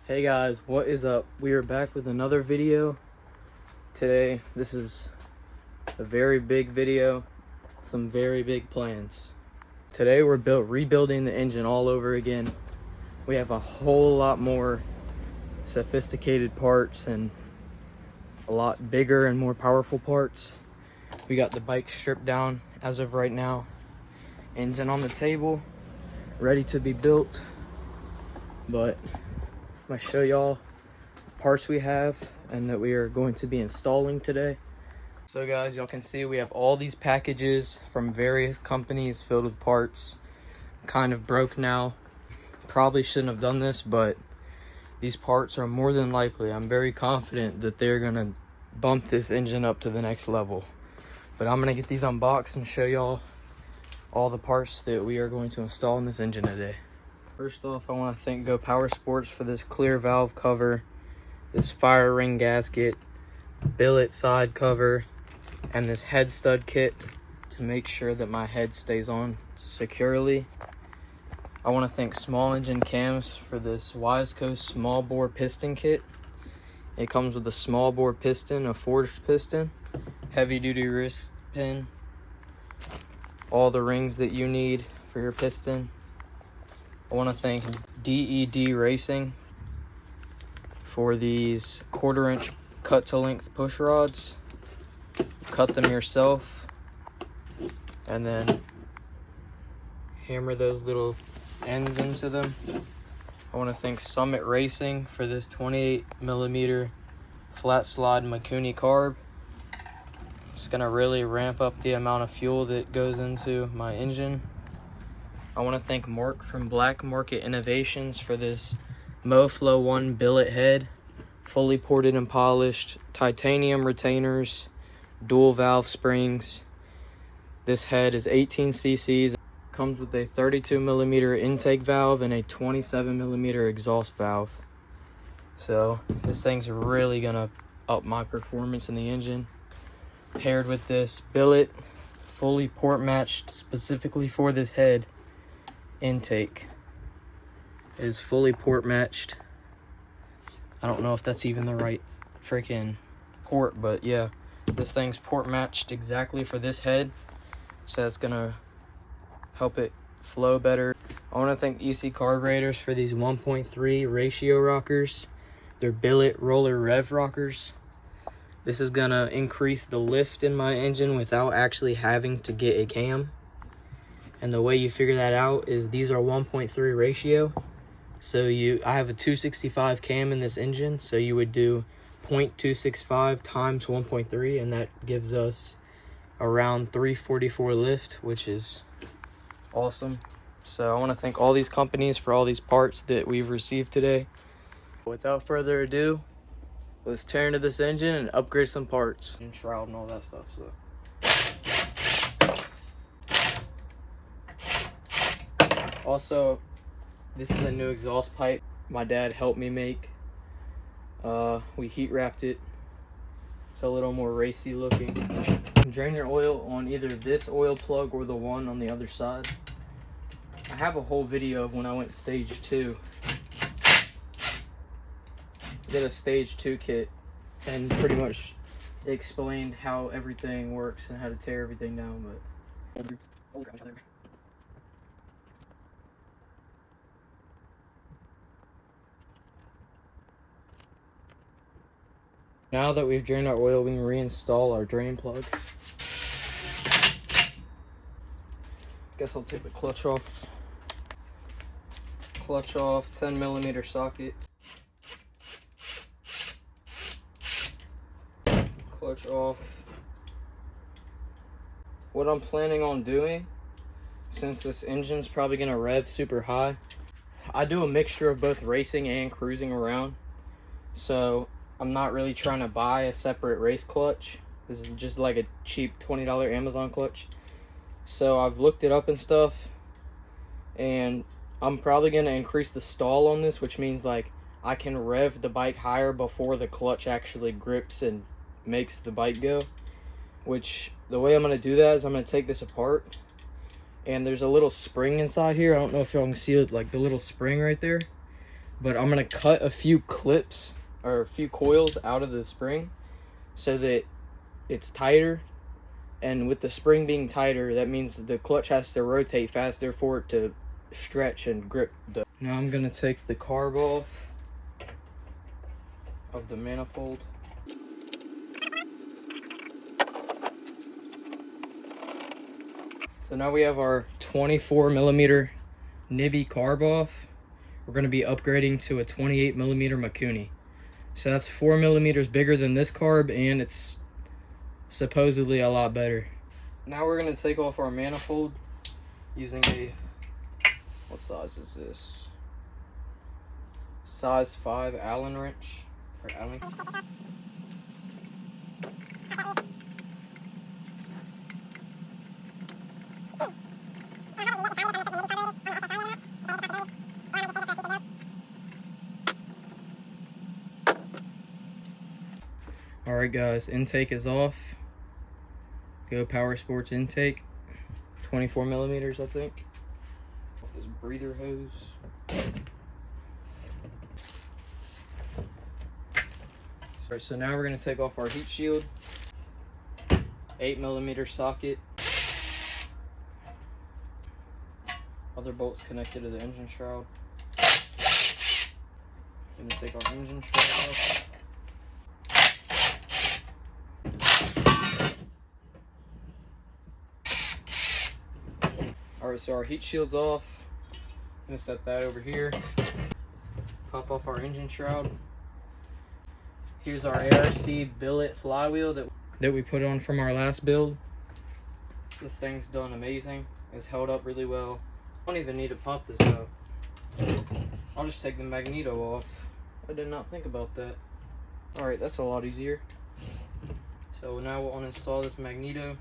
Hey guys, what is up? We are back with another video. Today, this is a very big video, some very big plans. Today we're rebuilding the engine all over again. We have a whole lot more sophisticated parts and a lot bigger and more powerful parts. We got the bike stripped down as of right now. Engine on the table, ready to be built. But I'm gonna show y'all the parts we have and that we are going to be installing today. So guys, y'all can see we have all these packages from various companies filled with parts. Kind of broke now. Probably shouldn't have done this, but these parts are more than likely, I'm very confident that they're gonna bump this engine up to the next level. But I'm gonna get these unboxed and show y'all all the parts that we are going to install in this engine today. First off, I want to thank Go Power Sports for this clear valve cover, this fire ring gasket, billet side cover, and this head stud kit to make sure that my head stays on securely. I want to thank Small Engine Cams for this Wiseco small bore piston kit. It comes with a small bore piston, a forged piston, heavy duty wrist pin, all the rings that you need for your piston. I want to thank DED Racing for these 1/4 inch cut to length push rods. Cut them yourself and then hammer those little ends into them. I want to thank Summit Racing for this 28mm flat slide Mikuni carb. It's going to really ramp up the amount of fuel that goes into my engine. I want to thank Mark from Black Market Innovations for this MoFlow 1 billet head, fully ported and polished, titanium retainers, dual valve springs. This head is 18 cc's, comes with a 32mm intake valve and a 27mm exhaust valve. So this thing's really gonna up my performance in the engine. Paired with this billet, fully port matched specifically for this head. Intake is fully port matched. I don't know if that's even the right freaking port, but yeah, this thing's port matched exactly for this head, so that's gonna help it flow better. I want to thank EC Carburetors for these 1.3 ratio rockers. They're billet roller rev rockers. This is gonna increase the lift in my engine without actually having to get a cam. And the way you figure that out is these are 1.3 ratio. So I have a 265 cam in this engine, so you would do 0.265 times 1.3, and that gives us around 344 lift, which is awesome. So I want to thank all these companies for all these parts that we've received today. Without further ado, let's tear into this engine and upgrade some parts and shroud and all that stuff. So also, this is a new exhaust pipe my dad helped me make. We heat wrapped it. It's a little more racy looking. Drain your oil on either this oil plug or the one on the other side. I have a whole video of when I went stage 2. Did a stage 2 kit and pretty much explained how everything works and how to tear everything down, but now that we've drained our oil, we can reinstall our drain plug. Guess I'll take the clutch off. Clutch off, 10mm socket. Clutch off. What I'm planning on doing, since this engine's probably gonna rev super high, I do a mixture of both racing and cruising around. So I'm not really trying to buy a separate race clutch. This is just like a cheap $20 Amazon clutch. So I've looked it up and stuff, and I'm probably gonna increase the stall on this, which means like I can rev the bike higher before the clutch actually grips and makes the bike go. Which the way I'm gonna do that is I'm gonna take this apart, and there's a little spring inside here. I don't know if y'all can see it, like the little spring right there. but I'm gonna cut a few clips or a few coils out of the spring so that it's tighter. And with the spring being tighter, that means the clutch has to rotate faster for it to stretch and grip. Now I'm gonna take the carb off of the manifold. So now we have our 24 millimeter nibby carb off. We're gonna be upgrading to a 28 millimeter Mikuni. So that's 4 millimeters bigger than this carb, and it's supposedly a lot better. Now we're gonna take off our manifold using a, what size is this? Size 5 Allen wrench, or Allen. Alright guys, intake is off. Go Power Sports intake. 24 millimeters, I think. Off this breather hose. Alright, so now we're going to take off our heat shield. 8 millimeter socket. Other bolts connected to the engine shroud. Going to take our engine shroud off. Alright, so our heat shield's off. I'm gonna set that over here. Pop off our engine shroud. Here's our ARC billet flywheel that we put on from our last build. This thing's done amazing. It's held up really well. I don't even need to pop this out. I'll just take the magneto off. I did not think about that. Alright, that's a lot easier. So now we'll uninstall this magneto.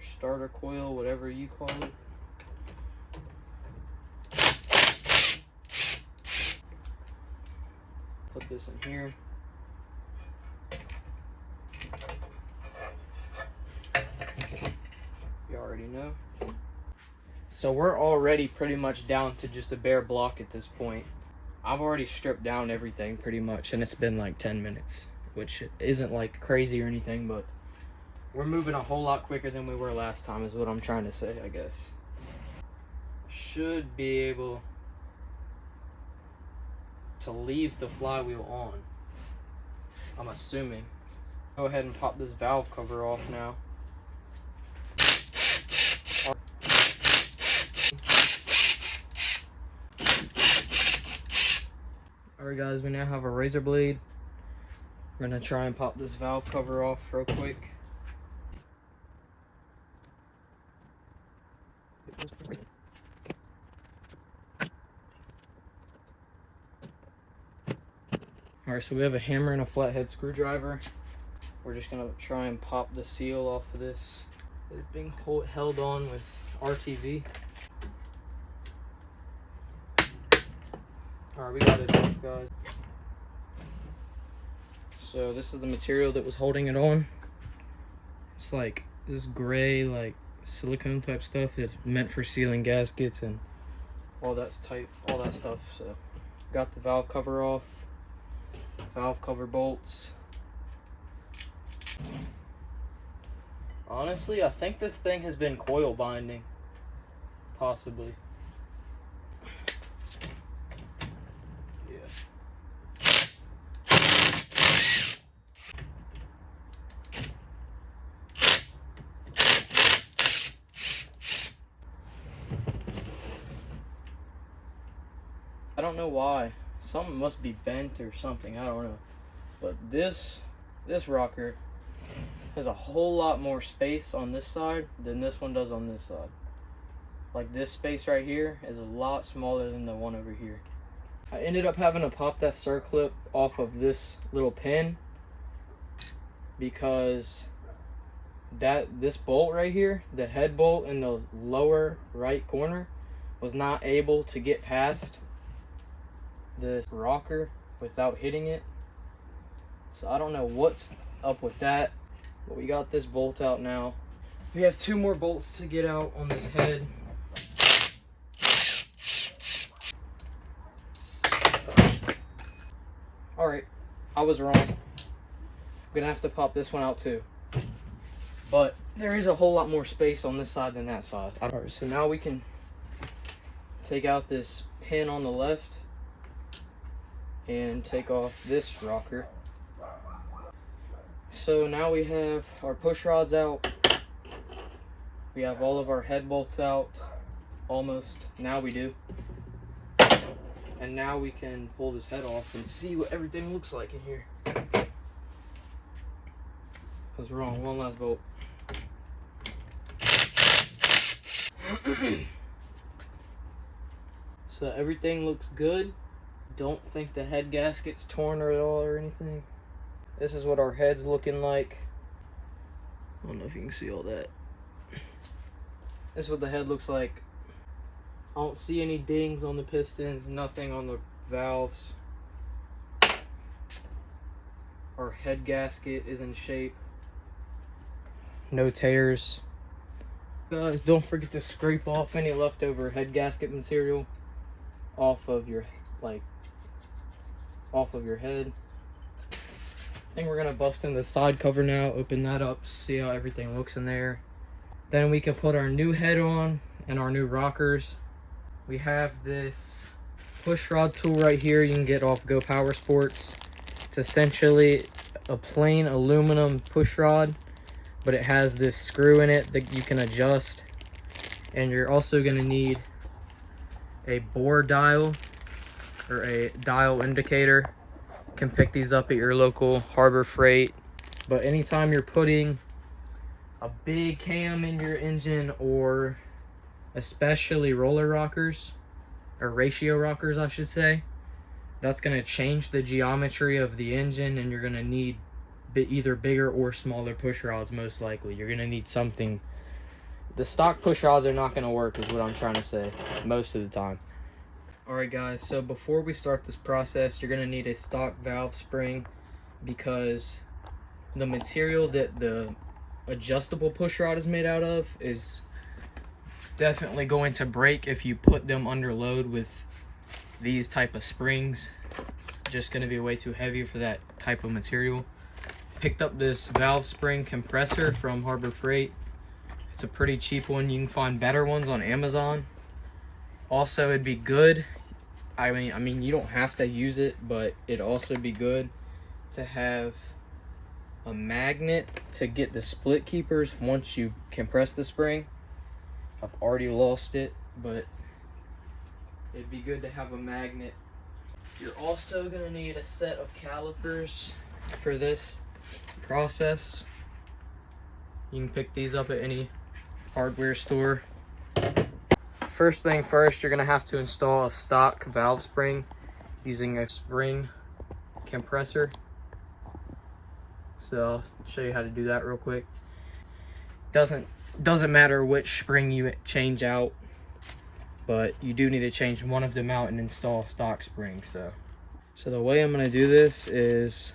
Starter coil, whatever you call it. Put this in here. You already know. So we're already pretty much down to just a bare block at this point. I've already stripped down everything pretty much, and it's been like 10 minutes, which isn't like crazy or anything, but we're moving a whole lot quicker than we were last time is what I'm trying to say, I guess. Should be able to leave the flywheel on, I'm assuming. Go ahead and pop this valve cover off now. Alright guys, we now have a razor blade. We're gonna try and pop this valve cover off real quick. Alright, so we have a hammer and a flathead screwdriver. We're just gonna try and pop the seal off of this. It's being held on with RTV. Alright, we got it off, guys. So this is the material that was holding it on. It's like this gray, like silicone type stuff. It's meant for sealing gaskets and all that stuff. So got the valve cover off. Valve cover bolts. Honestly, I think this thing has been coil binding. Possibly. Yeah. I don't know why. Something must be bent or something, I don't know. But this rocker has a whole lot more space on this side than this one does on this side. Like this space right here is a lot smaller than the one over here. I ended up having to pop that circlip off of this little pin because this bolt right here, the head bolt in the lower right corner, was not able to get past this rocker without hitting it. So I don't know what's up with that, but we got this bolt out now. We have 2 more bolts to get out on this head. Alright, I was wrong. I'm gonna have to pop this one out too. But there is a whole lot more space on this side than that side. Alright, so now we can take out this pin on the left and take off this rocker. So now we have our push rods out. We have all of our head bolts out. Almost. Now we do. And now we can pull this head off and see what everything looks like in here. I was wrong. One last bolt. So everything looks good. Don't think the head gasket's torn at all or anything. This is what our head's looking like. I don't know if you can see all that. This is what the head looks like. I don't see any dings on the pistons, nothing on the valves. Our head gasket is in shape. No tears. Guys, don't forget to scrape off any leftover head gasket material off of your head. I think we're gonna bust in the side cover now, open that up, see how everything looks in there. Then we can put our new head on and our new rockers. We have this push rod tool right here you can get off Go Power Sports. It's essentially a plain aluminum push rod, but it has this screw in it that you can adjust. And you're also gonna need a bore dial or a dial indicator. You can pick these up at your local Harbor Freight. But anytime you're putting a big cam in your engine, or especially roller rockers, or ratio rockers I should say, that's going to change the geometry of the engine, and you're going to need either bigger or smaller push rods. Most likely you're going to need something. The stock push rods are not going to work is what I'm trying to say most of the time. Alright guys, so before we start this process, you're going to need a stock valve spring, because the material that the adjustable push rod is made out of is definitely going to break if you put them under load with these type of springs. It's just going to be way too heavy for that type of material. Picked up this valve spring compressor from Harbor Freight. It's a pretty cheap one. You can find better ones on Amazon. Also, it'd be good, I mean you don't have to use it, but it'd also be good to have a magnet to get the split keepers once you compress the spring. I've already lost it, but it'd be good to have a magnet. You're also going to need a set of calipers for this process. You can pick these up at any hardware store. First thing first, you're going to have to install a stock valve spring using a spring compressor. So I'll show you how to do that real quick. Doesn't matter which spring you change out, but you do need to change one of them out and install stock spring. So the way I'm going to do this is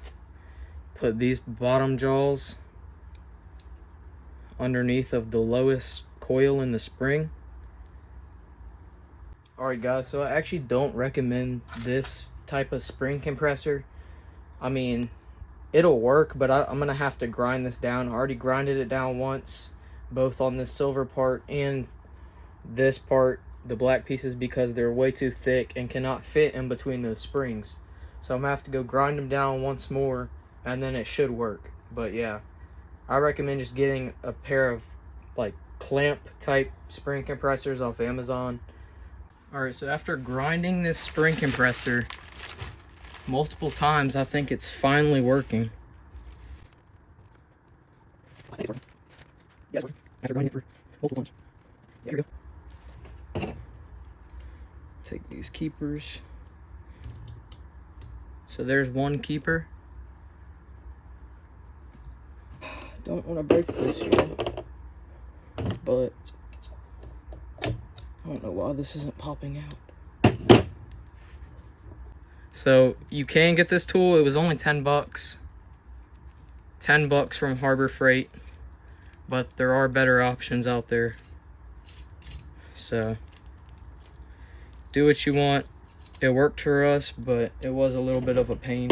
put these bottom jaws underneath of the lowest coil in the spring. Alright guys, so I actually don't recommend this type of spring compressor. I mean, it'll work, but I'm going to have to grind this down. I already grinded it down once, both on this silver part and this part, the black pieces, because they're way too thick and cannot fit in between those springs. So I'm going to have to go grind them down once more, and then it should work. But yeah, I recommend just getting a pair of like clamp type spring compressors off Amazon. Alright, so after grinding this spring compressor multiple times, I think it's finally working. I think it's working. Yeah, it's working. After grinding it for multiple times. Yeah, here we go. Take these keepers. So there's one keeper. Don't want to break this yet, but I don't know why this isn't popping out. So you can get this tool. It was only 10 bucks. 10 bucks from Harbor Freight, but there are better options out there. So do what you want. It worked for us, but it was a little bit of a pain.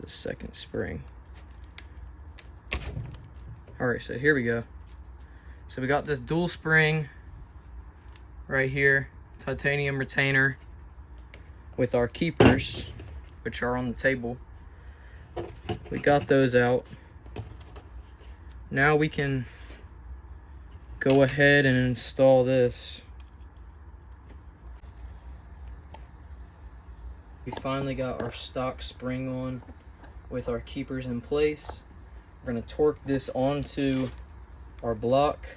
the second spring. All right, so here we go. So we got this dual spring right here, titanium retainer with our keepers, which are on the table. We got those out. Now we can go ahead and install this. We finally got our stock spring on with our keepers in place. We're gonna torque this onto our block,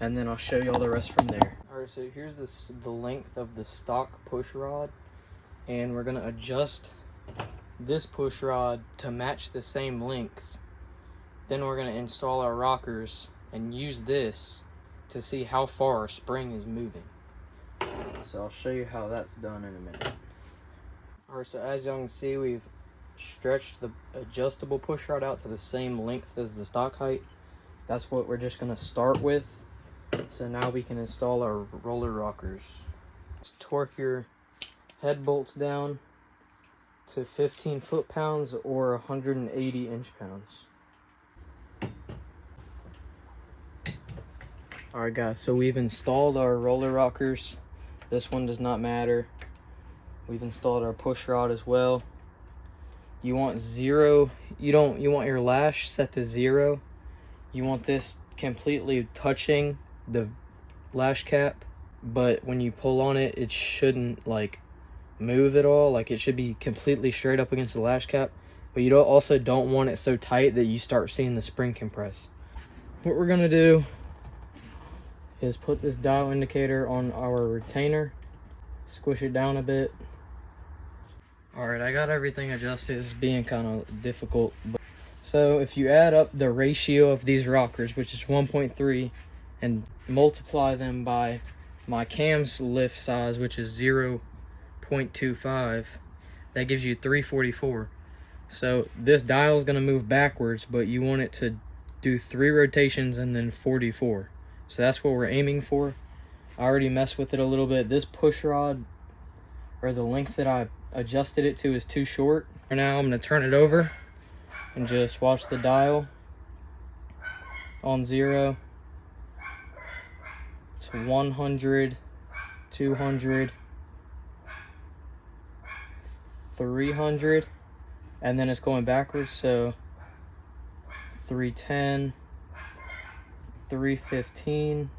and then I'll show you all the rest from there. All right, so here's the length of the stock push rod, and we're gonna adjust this push rod to match the same length. Then we're gonna install our rockers and use this to see how far our spring is moving. So I'll show you how that's done in a minute. All right, so as y'all can see, we've stretched the adjustable push rod out to the same length as the stock height. That's what we're just gonna start with. So now we can install our roller rockers. Just torque your head bolts down to 15 foot-pounds or 180 inch-pounds. All right, guys, so we've installed our roller rockers. This one does not matter. We've installed our push rod as well. You want zero, you want your lash set to 0. You want this completely touching the lash cap, but when you pull on it, it shouldn't like move at all. Like, it should be completely straight up against the lash cap, but you also don't want it so tight that you start seeing the spring compress. What we're gonna do is put this dial indicator on our retainer, squish it down a bit. All right, I got everything adjusted. It's being kind of difficult. So if you add up the ratio of these rockers, which is 1.3, and multiply them by my cam's lift size, which is 0.25, that gives you 344. So this dial is going to move backwards, but you want it to do 3 rotations and then 44. So that's what we're aiming for. I already messed with it a little bit. This push rod, or the length that I adjusted it to, is too short. For now, I'm going to turn it over and just watch the dial on 0. It's 100, 200, 300, and then it's going backwards, so 310, 315,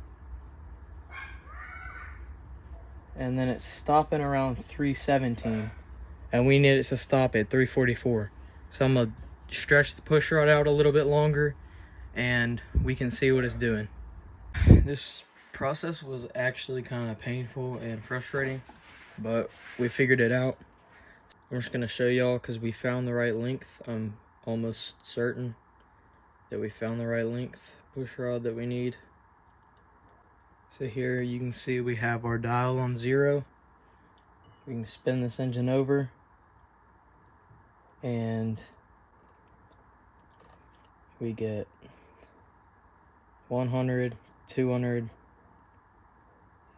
and then it's stopping around 317, and we need it to stop at 344. So I'm gonna stretch the push rod out a little bit longer and we can see what it's doing. This process was actually kind of painful and frustrating, but we figured it out. I'm just gonna show y'all because we found the right length. I'm almost certain that we found the right length push rod that we need. So here you can see we have our dial on 0. We can spin this engine over and we get 100, 200,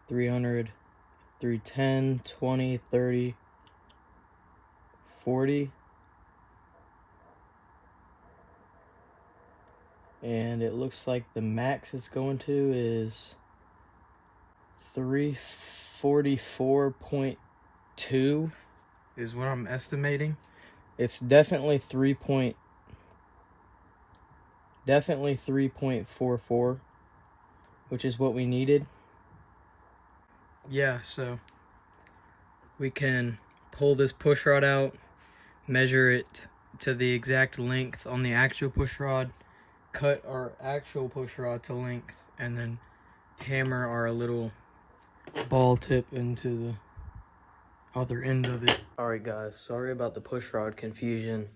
300, 310, 20, 30, 40, and it looks like the max it's going to is 344.2 is what I'm estimating. It's definitely 3.44, which is what we needed. Yeah, so we can pull this push rod out, measure it to the exact length on the actual push rod, cut our actual push rod to length, and then hammer our little ball tip into the other end of it. Alright guys, sorry about the push rod confusion.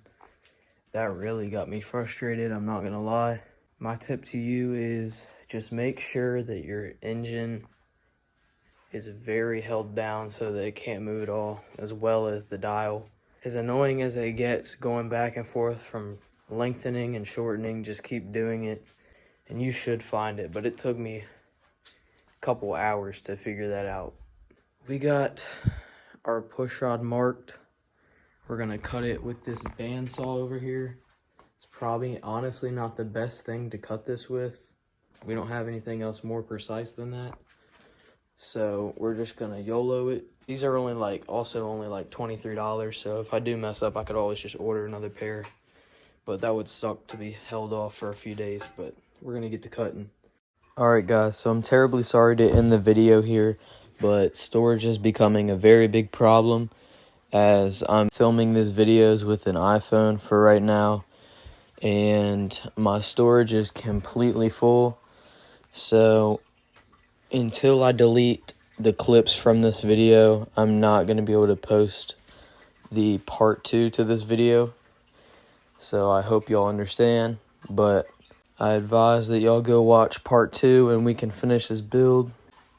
That really got me frustrated, I'm not gonna lie. My tip to you is just make sure that your engine is very held down so that it can't move at all, as well as the dial. As annoying as it gets going back and forth from lengthening and shortening, just keep doing it and you should find it. But it took me a couple hours to figure that out. We got our push rod marked We're gonna cut it with this bandsaw over here. It's probably honestly not the best thing to cut this with. We don't have anything else more precise than that. So we're just gonna YOLO it. These are only like $23. So if I do mess up, I could always just order another pair. But that would suck to be held off for a few days, but we're gonna get to cutting. Alright guys, so I'm terribly sorry to end the video here, but storage is becoming a very big problem as I'm filming these videos with an iPhone for right now, and my storage is completely full. So until I delete the clips from this video, I'm not going to be able to post the part 2 to this video. So I hope y'all understand, but I advise that y'all go watch part 2 and we can finish this build.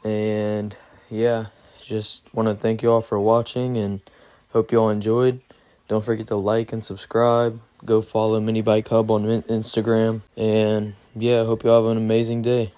And yeah, just want to thank y'all for watching and hope y'all enjoyed. Don't forget to like and subscribe. Go follow Mini Bike Hub on Instagram. And yeah, hope y'all have an amazing day.